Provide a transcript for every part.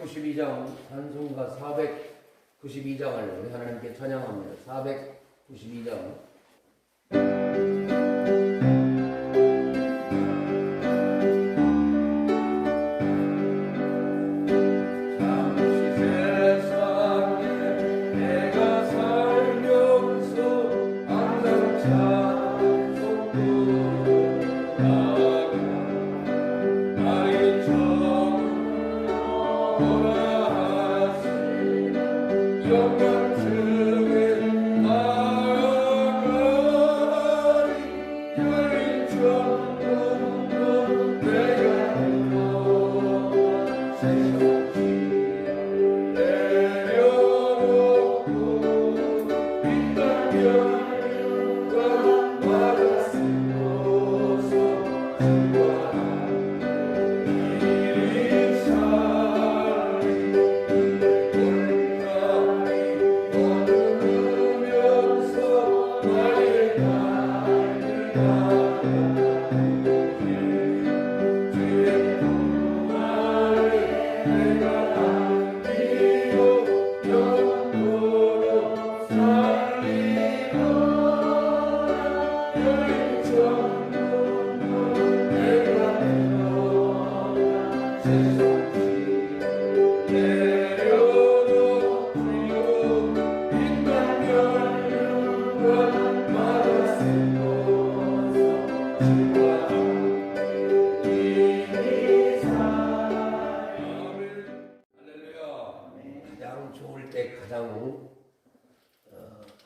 492장 찬송가 492장을 우리 하나님께 찬양합니다. 492장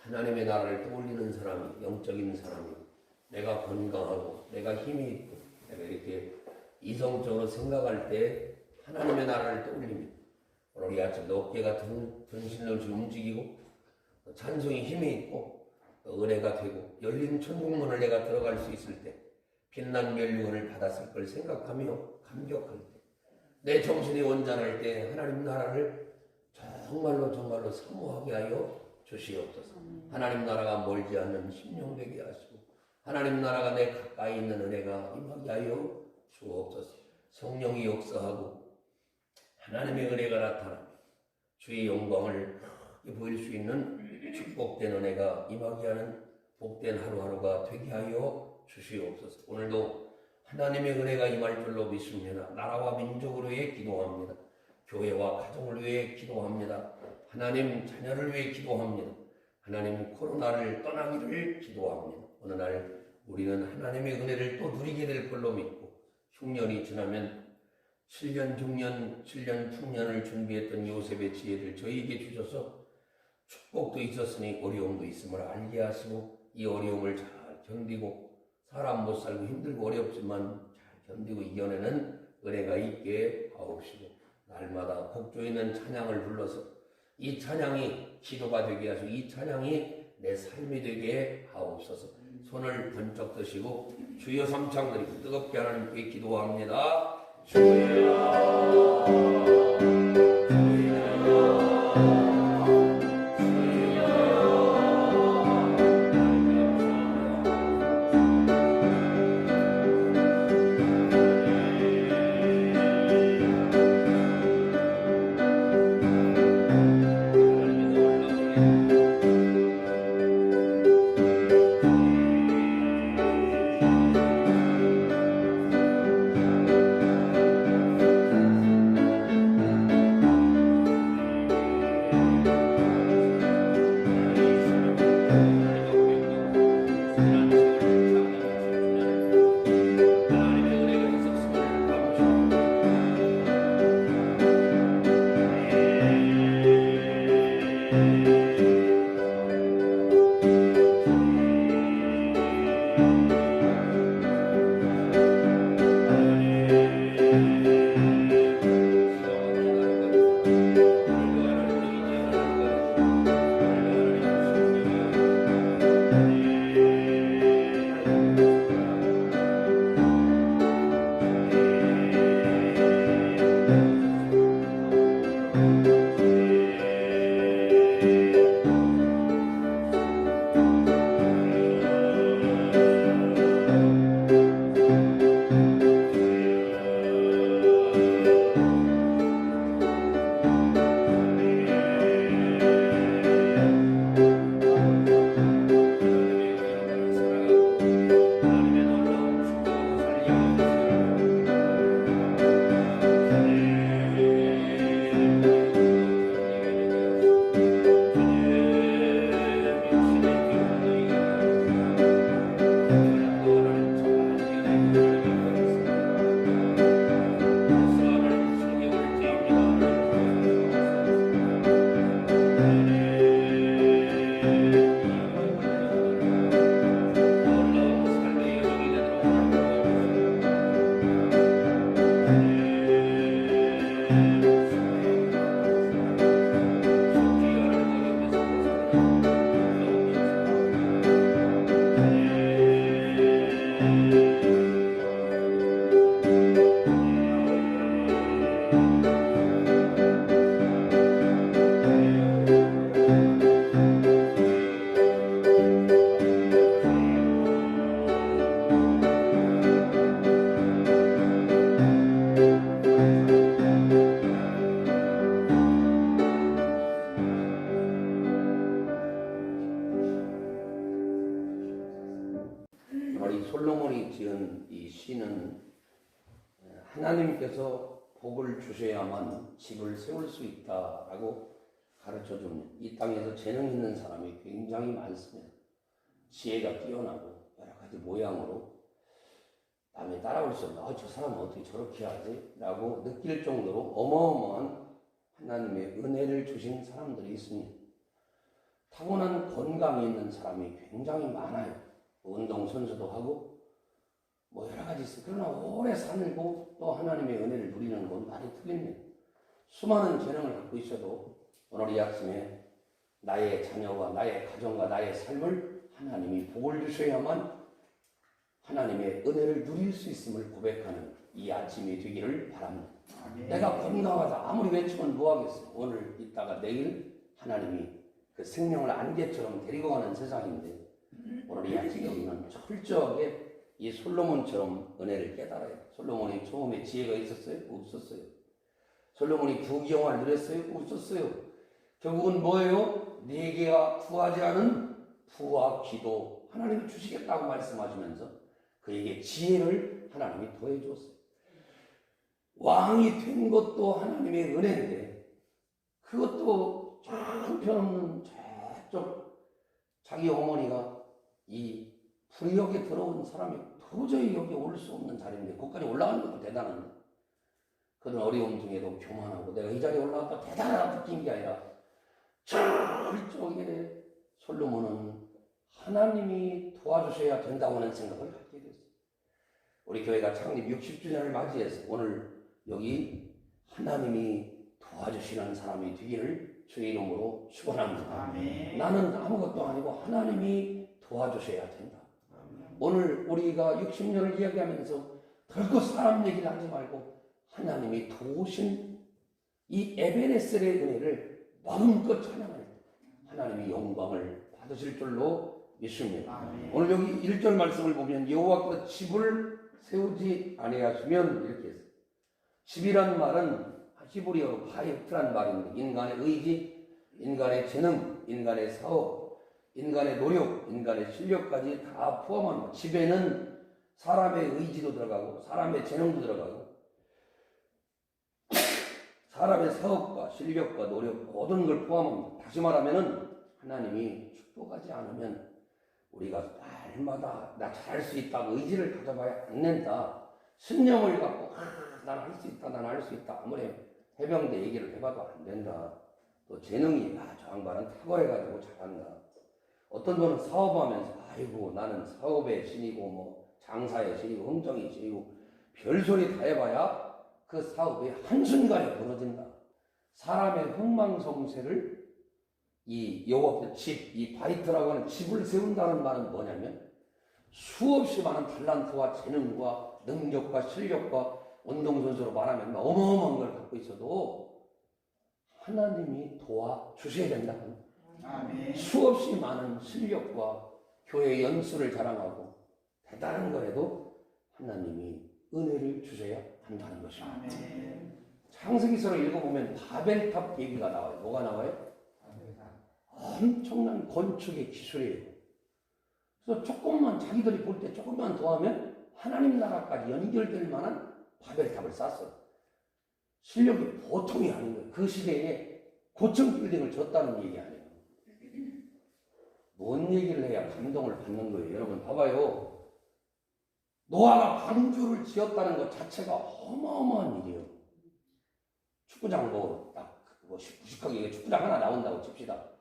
하나님의 나라를 떠올리는 사람이, 영적인 사람이, 내가 건강하고 내가 힘이 있고 내가 이렇게 이성적으로 생각할 때 하나님의 나라를 떠올립니다. 오늘 이 아침 어깨가 전신을 움직이고 찬송이 힘이 있고 은혜가 되고 열린 천국문을 내가 들어갈 수 있을 때 빛난 멸류관을 받았을 걸 생각하며 감격할 때 내 정신이 온전할 때 하나님 나라를 정말로 사모하게 하여 주시옵소서. 하나님 나라가 멀지 않는 심령되게 하시고 하나님 나라가 내 가까이 있는 은혜가 임하게 하여 주옵소서. 성령이 역사하고 하나님의 은혜가 나타나 주의 영광을 보일 수 있는 축복된 은혜가 임하게 하는 복된 하루하루가 되게 하여 주시옵소서. 오늘도 하나님의 은혜가 임할 줄로 믿습니다. 나라와 민족을 위해 기도합니다. 교회와 가정을 위해 기도합니다. 하나님 자녀를 위해 기도합니다. 하나님 코로나를 떠나기를 기도합니다. 어느 날 우리는 하나님의 은혜를 또 누리게 될 걸로 믿고 흉년이 지나면 7년, 6년, 7년, 9년을 준비했던 요셉의 지혜를 저희에게 주셔서 축복도 있었으니 어려움도 있음을 알게 하시고 이 어려움을 잘 견디고 사람 못 살고 힘들고 어렵지만 잘 견디고 이겨내는 은혜가 있게 하옵시고 날마다 복조 있는 찬양을 불러서 이 찬양이 기도가 되게 하시고 이 찬양이 내 삶이 되게 하옵소서. 손을 번쩍 드시고 주여 삼창 드리고 뜨겁게 하나님께 기도합니다. 주여 솔로몬이 지은 이 시는 하나님께서 복을 주셔야만 집을 세울 수 있다라고 가르쳐주는, 이 땅에서 재능 있는 사람이 굉장히 많습니다. 지혜가 뛰어나고 여러 가지 모양으로 남이 따라올 수 없는, 저 사람은 어떻게 저렇게 하지? 라고 느낄 정도로 어마어마한 하나님의 은혜를 주신 사람들이 있습니다. 타고난 건강이 있는 사람이 굉장히 많아요. 운동선수도 하고 여러 가지 있어요. 그러나 오래 살고 또 하나님의 은혜를 누리는 건 많이 틀립니다. 수많은 재능을 갖고 있어도 오늘 이 아침에 나의 자녀와 나의 가정과 나의 삶을 하나님이 복을 주셔야만 하나님의 은혜를 누릴 수 있음을 고백하는 이 아침이 되기를 바랍니다. 아멘. 내가 건강하다 아무리 외치면 뭐하겠어요. 오늘 있다가 내일 하나님이 그 생명을 안개처럼 데리고 가는 세상인데, 오늘 이 아침에 우리는 철저하게 이 솔로몬처럼 은혜를 깨달아요. 솔로몬이 처음에 지혜가 있었어요? 없었어요. 솔로몬이 부귀영화를 누렸어요? 없었어요. 결국은 뭐예요? 네개가 구하지 않은 부와 기도 하나님이 주시겠다고 말씀하시면서 그에게 지혜를 하나님이 더해 주었어요. 왕이 된 것도 하나님의 은혜인데, 그것도 형편없는 저쪽 자기 어머니가 이 불역에 들어온 사람이 도저히 여기 올 수 없는 자리인데 거기까지 올라가는 것도 대단한데, 그런 어려움 중에도 교만하고 내가 이 자리에 올라갔다 대단하다 느낀 게 아니라 철저하게 솔로몬은 하나님이 도와주셔야 된다고 하는 생각을 갖게 됐어요. 우리 교회가 창립 60주년을 맞이해서 오늘 여기 하나님이 도와주시는 사람이 되기를 주의 이름으로 축원합니다. 아멘. 나는 아무것도 아니고 하나님이 도와주셔야 된다. 아멘. 오늘 우리가 60년을 이야기하면서 결코 사람 얘기를 하지 말고 하나님이 도우신 이 에베네셀의 은혜를 마음껏 찬양할 때 하나님이 영광을 받으실 줄로 믿습니다. 아멘. 오늘 여기 1절 말씀을 보면 여호와께서 집을 세우지 아니하시면 이렇게 했어요. 집이란 말은 히브리어로 바이트란 말인데, 인간의 의지, 인간의 재능, 인간의 사업, 인간의 노력, 인간의 실력까지 다 포함한 것. 집에는 사람의 의지도 들어가고 사람의 재능도 들어가고 사람의 사업과 실력과 노력 모든 걸 포함합니다. 다시 말하면 하나님이 축복하지 않으면 우리가 날마다 나 잘할 수 있다고 의지를 가져봐야 안 된다. 신념을 갖고 난 할 수 있다, 난 할 수 있다. 아무리 해병대 얘기를 해봐도 안 된다. 또 재능이 저 양반은 탁월해가지고 잘한다. 어떤 분은 사업하면서 아이고 나는 사업의 신이고 장사의 신이고 흥정의 신이고 별소리 다 해봐야 그 사업이 한순간에 무너진다. 사람의 흥망성쇠를 이 여호와의 집, 이 바이트라고 하는 집을 세운다는 말은 뭐냐면 수없이 많은 탤런트와 재능과 능력과 실력과 운동선수로 말하면 어마어마한 걸 갖고 있어도 하나님이 도와주셔야 된다. 아멘. 수없이 많은 실력과 교회 연수를 자랑하고 대단한 거에도 하나님이 은혜를 주셔야 한다는 것입니다. 아멘. 창세기서를 읽어보면 바벨탑 얘기가 나와요. 뭐가 나와요? 엄청난 건축의 기술이에요. 그래서 조금만 자기들이 볼 때 조금만 더 하면 하나님 나라까지 연결될 만한 바벨탑을 쌌어요. 실력이 보통이 아닌 거예요. 그 시대에 고층 빌딩을 졌다는 얘기 아니에요. 뭔 얘기를 해야 감동을 받는 거예요. 여러분 봐봐요. 노아가 방주를 지었다는 것 자체가 어마어마한 일이에요. 축구장 딱 90하게 축구장 하나 나온다고 칩시다.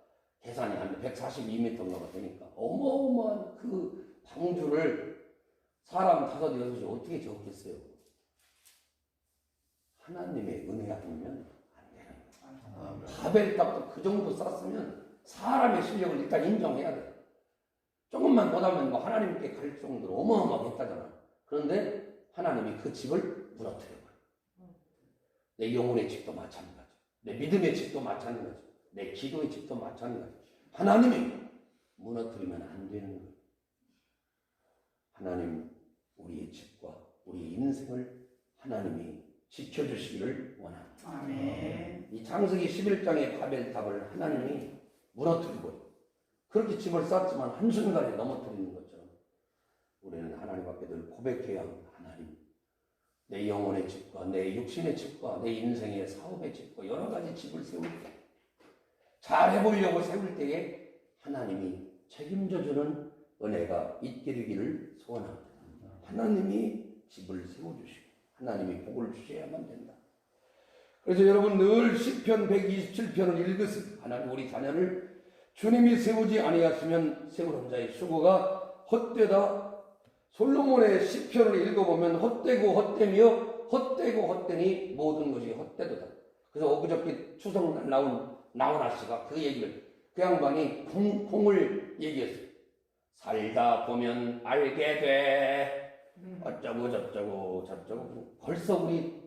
계산이 한 142m인가 되니까 어마어마한 그 방주를 사람 5, 6이 어떻게 지었겠어요? 하나님의 은혜 아니면 안 되는 거예요. 바벨탑도 그 정도 쌓았으면 사람의 실력을 일단 인정해야 돼요. 조금만 더 하면 하나님께 갈 정도로 어마어마하게 했다잖아. 그런데 하나님이 그 집을 무너뜨려버려요. 내 영혼의 집도 마찬가지, 내 믿음의 집도 마찬가지, 내 기도의 집도 마찬가지. 하나님이 무너뜨리면 안 되는 거예요. 하나님 우리의 집과 우리의 인생을 하나님이 지켜주시기를 원합니다. 아멘. 이 창세기 11장의 바벨탑을 하나님이 무너뜨리고 그렇게 집을 쌓았지만 한순간에 넘어뜨리는 것처럼 우리는 하나님 앞에 앞에 늘 고백해야 합니다. 하나님, 내 영혼의 집과 내 육신의 집과 내 인생의 사업의 집과 여러 가지 집을 세울 때, 잘 해보려고 세울 때에 하나님이 책임져 주는 은혜가 있게 되기를 소원합니다. 하나님이 집을 세워주시고 하나님이 복을 주셔야만 된다. 그래서 여러분 늘 시편 127편을 읽으세요. 하나님, 우리 자녀를 주님이 세우지 아니하시면 세우는 자의 수고가 헛되다. 솔로몬의 시편을 읽어보면 헛되고 헛되며 헛되고 헛되니 모든 것이 헛되도다. 그래서 엊그저께 추석날 나온 나훈아 씨가 그 얘기를, 그 양반이 콩을 얘기했어요. 살다 보면 알게 돼. 어쩌고 저쩌고 저쩌고. 벌써 우리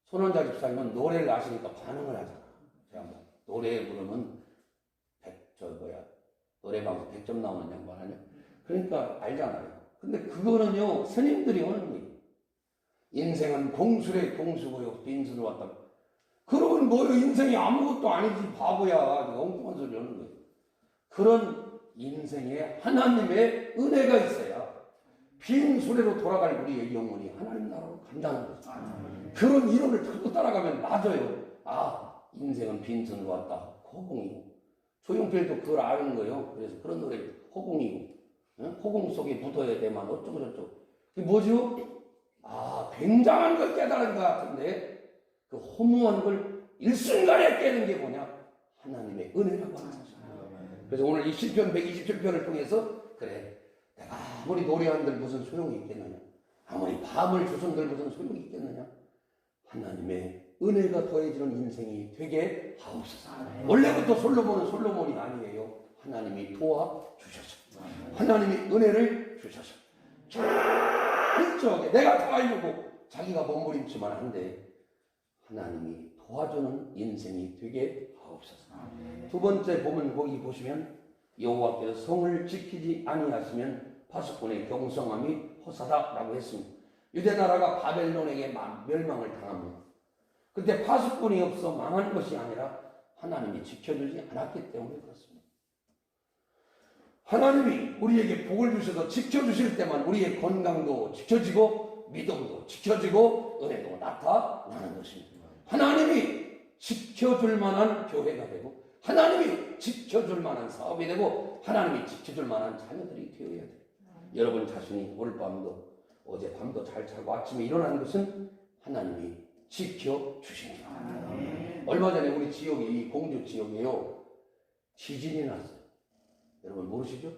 손원자 집사님은 노래를 아시니까 반응을 하잖아. 제가 노래 부르면 노래방에서 100점 나오는 양반 아니야? 그러니까 알잖아요. 근데 그거는요, 스님들이 하는 거예요. 인생은 공술의 공수고요, 빈수로 왔다. 그러면 뭐 인생이 아무것도 아니지, 바보야. 엉뚱한 소리 하는 거예요. 그런 인생에 하나님의 은혜가 있어야 빈 수레로 돌아갈 우리의 영혼이 하나님 나라로 간다는 거죠. 그런 이론을 듣고 따라가면 맞아요. 아, 인생은 빈손으로 왔다. 허공이고. 조용필도 그걸 아는 거예요. 그래서 그런 노래, 허공이고. 허공 속에 묻어야 되만 어쩌고 저쩌고. 그게 뭐죠? 아, 굉장한 걸 깨달은 것 같은데 그 허무한 걸 일순간에 깨는 게 뭐냐? 하나님의 은혜라고 하는 거죠. 그래서 오늘 이 시편 127편을 통해서, 그래, 내가 아무리 노래한들 무슨 소용이 있겠느냐, 아무리 밤을 주선들 무슨 소용이 있겠느냐, 하나님의 은혜가 더해지는 인생이 되게 하옵소서. 원래부터 솔로몬은 솔로몬이 아니에요. 하나님이 도와주셔서, 하나님이 은혜를 주셔서 철저하게 내가 다 하려고 자기가 몸부림치만 한데 하나님이 도와주는 인생이 되게 하옵소서. 두 번째 보면 거기 보시면 여호와께서 성을 지키지 아니하시면 파수꾼의 경성함이 허사다라고 했습니다. 유대 나라가 바벨론에게 멸망을 당합니다. 그때 파수꾼이 없어 망한 것이 아니라 하나님이 지켜주지 않았기 때문에 그렇습니다. 하나님이 우리에게 복을 주셔서 지켜주실 때만 우리의 건강도 지켜지고 믿음도 지켜지고 은혜도 나타나는 것입니다. 하나님이 지켜줄 만한 교회가 되고 하나님이 지켜줄 만한 사업이 되고 하나님이 지켜줄 만한 자녀들이 되어야 돼요. 여러분 자신이 오늘 밤도 어제 밤도 잘 자고 아침에 일어나는 것은 하나님이 지켜주십니다. 얼마 전에 우리 지역이, 이 공주 지역에요, 지진이 났어요. 여러분 모르시죠?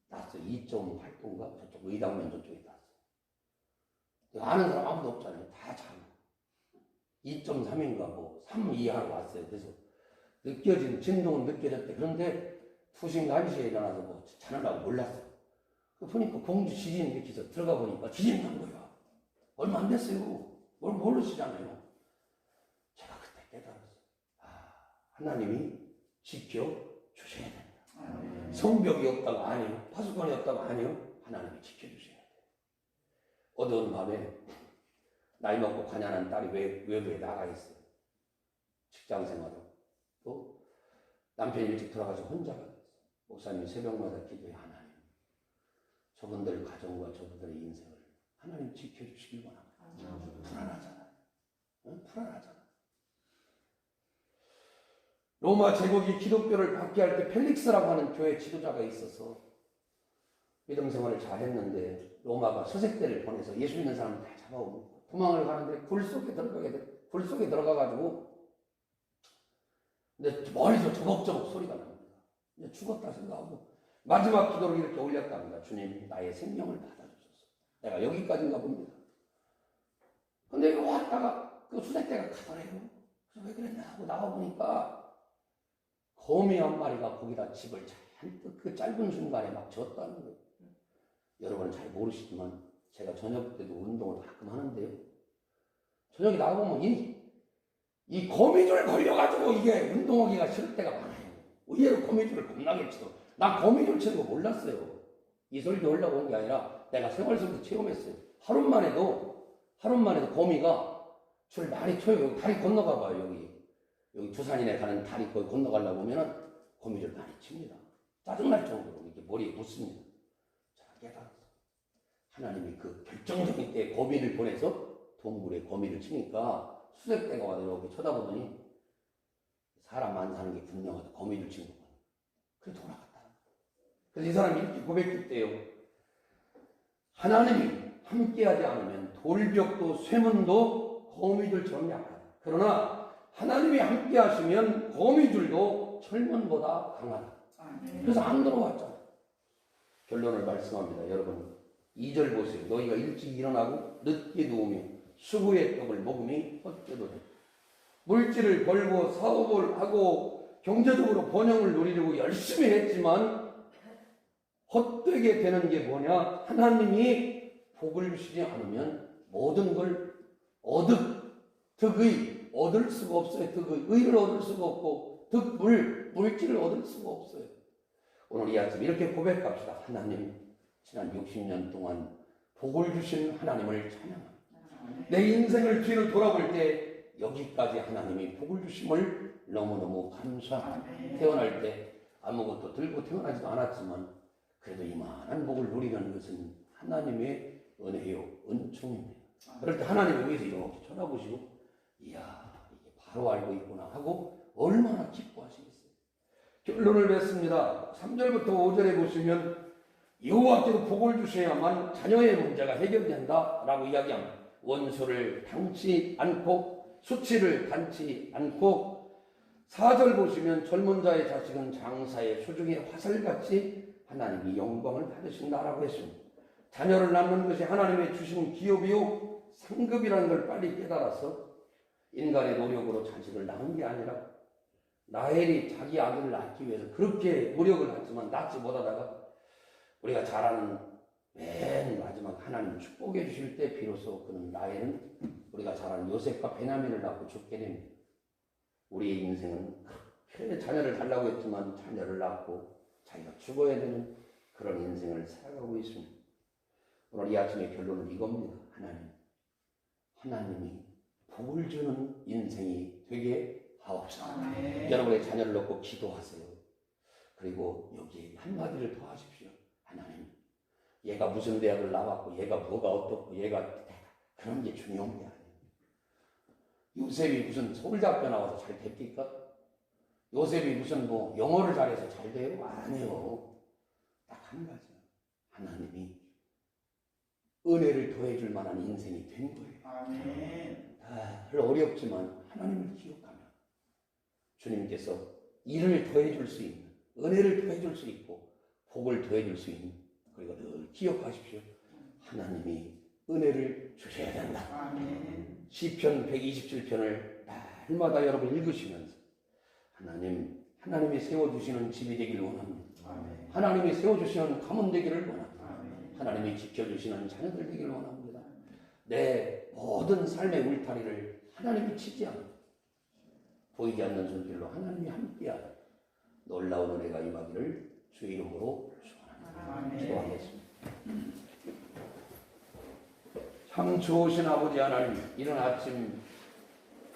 났어요. 2.8도인가? 저쪽 의당면 저쪽에 났어요. 아는 사람 아무도 없잖아요. 다 자고 2.3인가 뭐 3 이하로 왔어요. 그래서 느껴진 진동은 느껴졌대. 그런데 2시인가 1시에 일어나서 뭐 자느라고 몰랐어요. 보니까 공주 지진 이렇게 해서 들어가 보니까 지진 난 거야. 얼마 안 됐어요. 뭘 모르시잖아요. 제가 그때 깨달았어요. 아, 하나님이 지켜주셔야 된다. 성벽이 없다가 아니요, 파수꾼이 없다가 아니요, 하나님이 지켜주셔야 돼요. 어두운 밤에 나이 먹고 가난한 딸이 외부에 나가 있어요. 직장 생활하고. 또 남편이 일찍 돌아가서 혼자가 됐어요. 목사님이 새벽마다 기도해, 하나님, 저분들 가정과 저분들의 인생을 하나님 지켜주시길 원합니다. 불안하잖아요. 응? 불안하잖아요. 로마 제국이 기독교를 박해할 때 펠릭스라고 하는 교회 지도자가 있어서 믿음 생활을 잘 했는데 로마가 서색대를 보내서 예수 믿는 사람을 다 잡아오고 도망을 가는데 굴 속에 들어가가지고 근데 머리에서 저벅저벅 소리가 납니다. 이제 죽었다 생각하고 마지막 기도를 이렇게 올렸답니다. 주님, 나의 생명을 받아주소서. 내가 여기까지인가 봅니다. 근데 이거 왔다가 그 수색대가 가더래요. 그래서 왜 그랬나 하고 나와보니까 거미 한 마리가 거기다 집을 잔뜩 그 짧은 순간에 막 졌다는 거예요. 여러분은 잘 모르시지만 제가 저녁 때도 운동을 가끔 하는데요. 저녁에 나가보면 이 거미줄 걸려가지고 이게 운동하기가 싫을 때가 많아요. 의외로 거미줄을 겁나게 치고. 난 거미줄 치는 거 몰랐어요. 이 설교 올라고 온 게 아니라 내가 생활에서부터 체험했어요. 하루만 해도 거미가 줄 많이 쳐요. 여기 다리 건너가 봐요. 여기 두산이네 가는 다리 거기 건너가려고 보면은 거미줄 많이 칩니다. 짜증날 정도로 이렇게 머리에 붙습니다. 자, 깨달았어. 하나님이 그 결정적인 때 거미를 보내서 동굴에 거미를 치니까 수색대가 와서 이렇게 쳐다보더니 사람 안 사는 게 분명하다. 거미를 친 거야. 그래서 돌아갔다. 그래서 이 사람이 이렇게 고백했대요. 하나님이 함께하지 않으면 돌벽도 쇠문도 거미들처럼 약하다. 그러나 하나님이 함께하시면 거미줄도 철문보다 강하다. 그래서 안 들어왔잖아. 결론을 말씀합니다. 여러분 2절 보세요. 너희가 일찍 일어나고 늦게 누우며 수구의 떡을 먹으니 헛되도다. 물질을 벌고 사업을 하고 경제적으로 번영을 누리려고 열심히 했지만 헛되게 되는 게 뭐냐? 하나님이 복을 주시지 않으면 모든 걸 득의 얻을 수가 없어요. 의를 얻을 수가 없고 물질을 얻을 수가 없어요. 오늘 이 아침 이렇게 고백합시다. 하나님, 지난 60년 동안 복을 주신 하나님을 찬양합니다. 내 인생을 뒤를 돌아볼 때 여기까지 하나님이 복을 주심을 너무너무 감사합니다. 태어날 때 아무것도 들고 태어나지도 않았지만 그래도 이만한 복을 누리는 것은 하나님의 은혜요, 은총입니다. 그럴 때 하나님이 여기서 이렇게 쳐다보시고 이야, 이게 바로 알고 있구나 하고 얼마나 기뻐하시겠어요. 결론을 맺습니다. 3절부터 5절에 보시면 여호와께서 복을 주셔야만 자녀의 문제가 해결된다 라고 이야기합니다. 원수를 당치 않고 수치를 당치 않고 4절 보시면 젊은 자의 자식은 장사의 수중의 화살같이 하나님이 영광을 받으신다라고 했습니다. 자녀를 낳는 것이 하나님의 주신 기업이요 상급이라는 걸 빨리 깨달아서 인간의 노력으로 자식을 낳은 게 아니라 라헬이 자기 아들을 낳기 위해서 그렇게 노력을 했지만 낳지 못하다가 우리가 잘 아는 맨 마지막 하나님 축복해 주실 때 비로소 그는 라헬은 우리가 잘 아는 요셉과 베냐민을 낳고 죽게 됩니다. 우리의 인생은 그렇게 자녀를 달라고 했지만 자녀를 낳고 자기가 죽어야 되는 그런 인생을 살아가고 있습니다. 오늘 이 아침의 결론은 이겁니다. 하나님이 복을 주는 인생이 되게 하옵소서. 여러분의 자녀를 놓고 기도하세요. 그리고 여기 한마디를 더 하십시오. 하나님, 얘가 무슨 대학을 나왔고 얘가 뭐가 어떻고 얘가 그런 게 중요한 게 아니에요. 요셉이 무슨 서울대학교 나와서 잘 됩니까? 요셉이 무슨 뭐 영어를 잘해서 잘 돼요? 아니에요. 딱 한 가지요. 하나님이 은혜를 더해줄 만한 인생이 된 거예요. 아멘. 별 어렵지만 하나님을 기억하면 주님께서 일을 더해줄 수 있는, 은혜를 더해줄 수 있고 복을 더해줄 수 있는, 그리고 늘 기억하십시오. 하나님이 은혜를 주셔야 된다. 아멘. 시편 127편을 날마다 여러분 읽으시면서 하나님이 세워주시는 집이 되기를 원합니다. 아멘. 하나님이 세워주시는 가문 되기를 원합니다. 아멘. 하나님이 지켜주시는 자녀들 되기를 원합니다. 내 모든 삶의 울타리를 하나님이 치지 않고 보이지 않는 손길로 하나님이 함께하는 놀라운 은혜가 임하기를 주의 이름으로 축원합니다. 기도하겠습니다. 참 좋으신 아버지 하나님, 이런 아침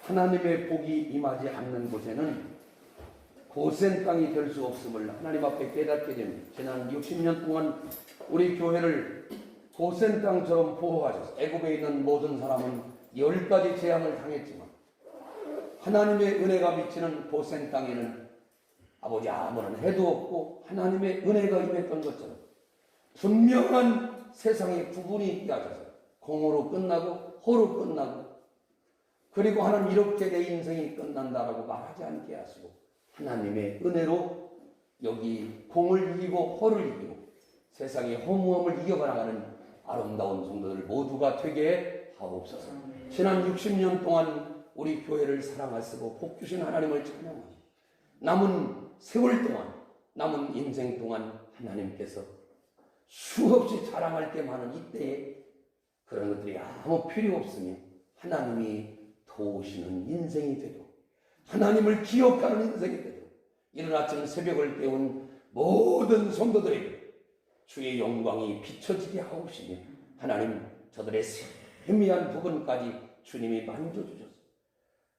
하나님의 복이 임하지 않는 곳에는 고센 땅이 될 수 없음을 하나님 앞에 깨닫게 됩니다. 지난 60년 동안 우리 교회를 고센 땅처럼 보호하셔서 애굽에 있는 모든 사람은 10가지 재앙을 당했지만 하나님의 은혜가 비치는 고센 땅에는 아버지 아무런 해도 없고 하나님의 은혜가 임했던 것처럼 분명한 세상의 구분이 있게 하셔서 공으로 끝나고 호로 끝나고 그리고 하나님 이렇게 내 인생이 끝난다라고 말하지 않게 하시고 하나님의 은혜로 여기 공을 이기고 호를 이기고 세상의 허무함을 이겨나가는 아름다운 성도들 모두가 되게 하옵소서. 지난 60년 동안 우리 교회를 사랑하시고 복 주신 하나님을 찬양하고 남은 세월 동안 남은 인생 동안 하나님께서 수없이 자랑할 때 많은 이때에 그런 것들이 아무 필요 없으며 하나님이 도우시는 인생이 되도록 하나님을 기억하는 인생이 되도록 이른 아침 새벽을 깨운 모든 성도들에게 주의 영광이 비춰지게 하옵시며 하나님 저들의 세미한 부분까지 주님이 만져주셔서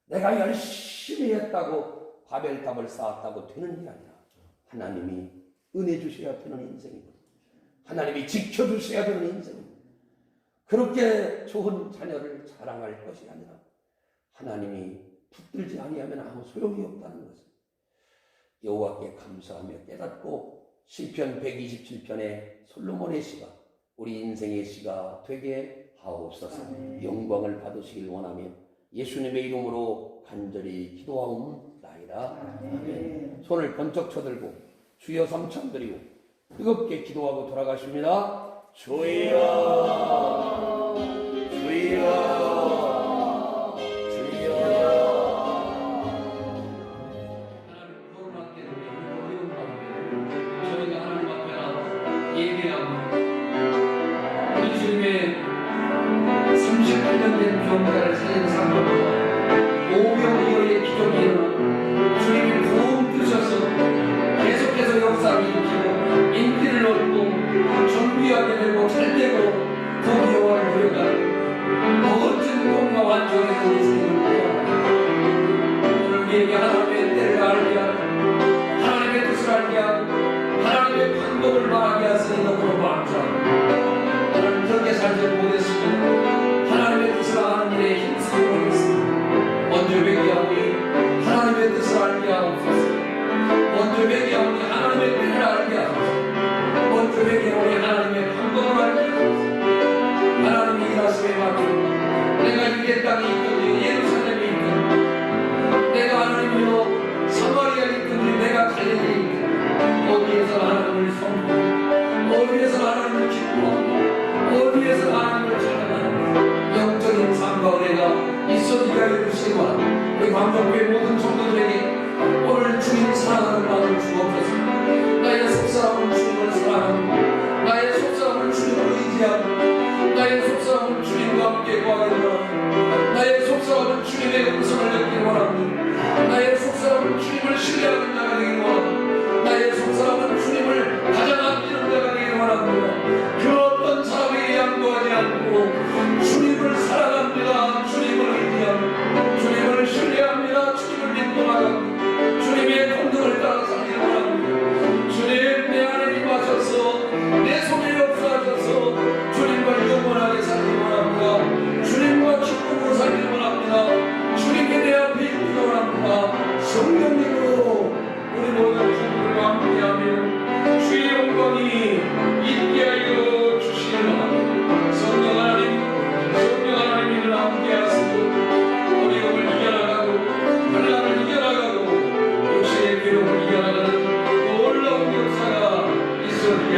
내가 열심히 했다고 바벨탑을 쌓았다고 되는 게 아니라 하나님이 은혜 주셔야 되는 인생이고 하나님이 지켜주셔야 되는 인생입니다. 그렇게 좋은 자녀를 자랑할 것이 아니라 하나님이 붙들지 아니하면 아무 소용이 없다는 것을 여호와께 감사하며 깨닫고 시편 127편의 솔로몬의 시가 우리 인생의 시가 되게 하옵소서. 영광을 받으시길 원하며 예수님의 이름으로 간절히 기도하옵나이다. 아멘. 손을 번쩍 쳐들고 주여 삼창 드리고 뜨겁게 기도하고 돌아가십니다. 주여 주여 주여. 하나님 코로나 때문에 어려운 가운데 저희가 하나님 앞에 나와 예배하고 우리 주님의 38년 된 병자를 살린 사건과 오병이어의 기적이 일어나 주님이 부흥 뜨셔서 계속해서 역사를 일으키고 인기를 얻고 정비하게 되고 잘되고 더 여호와를 부려가는 멋진 꿈과 완전한 인생을 구원하는 오늘 우리에게 하나님의 때를 알게 하고 하나님의 뜻을 알게 하고 하나님의 방법을 말하게 하시니 너무나 감사합니다. 나는 그렇게 살지 못했으면 하나님의 뜻을 아는 일에 힘쓰고 하겠습니다. 먼저 회개하오니 하나님의 뜻을 알게 하옵소서. 먼저 회개하오니 하나님의 뜻을 알게 하옵소서. 먼저 회개하오니 하나님의 방법을 알게 하옵소서. 하나님이 일하심에 맡기고 내가 유대 땅에 있든지 예루살렘에 있든지 내가 하나님이여 사마리아에 있든지 내가 갈릴리에 있든지 어디에서 하나님을 섬기고 어디에서 하나님을 기뻐하고 어디에서 하나님을 찬양하는 영적인 삶과 내가 있어지게 해주시기 바랍니다. 우리 광명교회 모든 성도들에게 오늘 주님 사랑하는 마음을 주옵소서. 나의 속사람은 주님을 사랑하고 나의 속사람은 주님을 의지하고 나의 속사람은 주님과 함께 거하기를 원합니다. 나의 속사람은 주님의 음성을 듣기를 원합니다. 나의 속사람은 주님을 신뢰하는 자가 되기를 원합니다. 나의 속사람은 주님을 가장 아끼는 자가 되기를 원합니다. 그 어떤 사람에게 양보하지 않고 주님을 사랑합니다. 주님을 의지합니다. 주님을 신뢰합니다. 주님을 믿고 나갑니다. 주님의 공덕을 따라 살기를 원합니다. 주님 내 안에 임하셔서 내 속에 역사하셔서 주님과 영원하게 살기를 원합니다. 주님과 기쁨으로 살기를 원합니다. 주님께 내 앞에 있기를 원합니다. 성령님으로 우리 모든 성도들과 함께하며 주의 영광이 있게 하여 주시길 바랍니다. 성령 하나님을 함께하시고 어려움을 이겨나가고 환난을 이겨나가고 육신의 괴로움을 이겨나가는 놀라운 역사가 있었기에